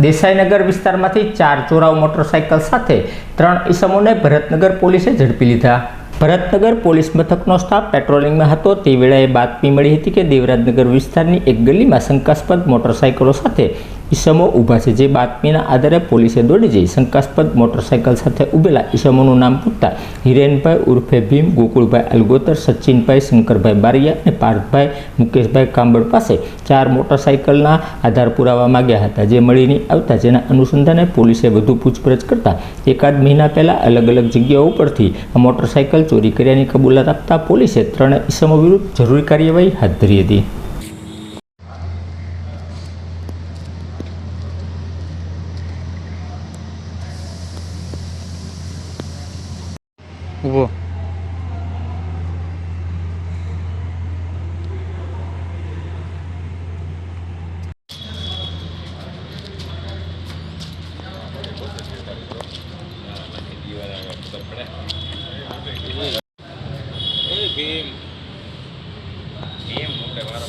દેસાઈનગર વિસ્તારમાંથી 4 ચોરાઓ મોટરસાઇકલ સાથે 3 ઈસમોને ભરતનગર પોલીસે ઝડપી લીધા। ભરતનગર પોલીસ મથકનો સ્ટાફ પેટ્રોલિંગમાં હતો તે વેળાએ બાતમી મળી હતી કે દેવરાજનગર વિસ્તારની એક ગલીમાં શંકાસ્પદ મોટરસાઇકલો સાથે ઈસમો ઊભા છે। જે બાતમીના આધારે પોલીસે દોડી જઈ શંકાસ્પદ મોટરસાઇકલ સાથે ઊભેલા ઈસમોનું નામ પૂછતા હિરેનભાઈ ઉર્ફે ભીમ, ગોકુળભાઈ અલગોતર, સચિનભાઈ શંકરભાઈ બારિયા અને પાર્થભાઈ મુકેશભાઈ કાંબળ પાસે 4 મોટરસાઇકલના આધાર પુરાવા માંગ્યા હતા, જે મળી નહીં આવતા જેના અનુસંધાને પોલીસે વધુ પૂછપરછ કરતા એકાદ મહિના પહેલા અલગ અલગ જગ્યાઓ પરથી આ મોટરસાઇકલ ચોરી કર્યાની કબૂલાત આપતા પોલીસે 3 ઈસમો વિરુદ્ધ જરૂરી કાર્યવાહી હાથ ધરી હતી। ઊભો ભીમ ભીમ આપણે વારો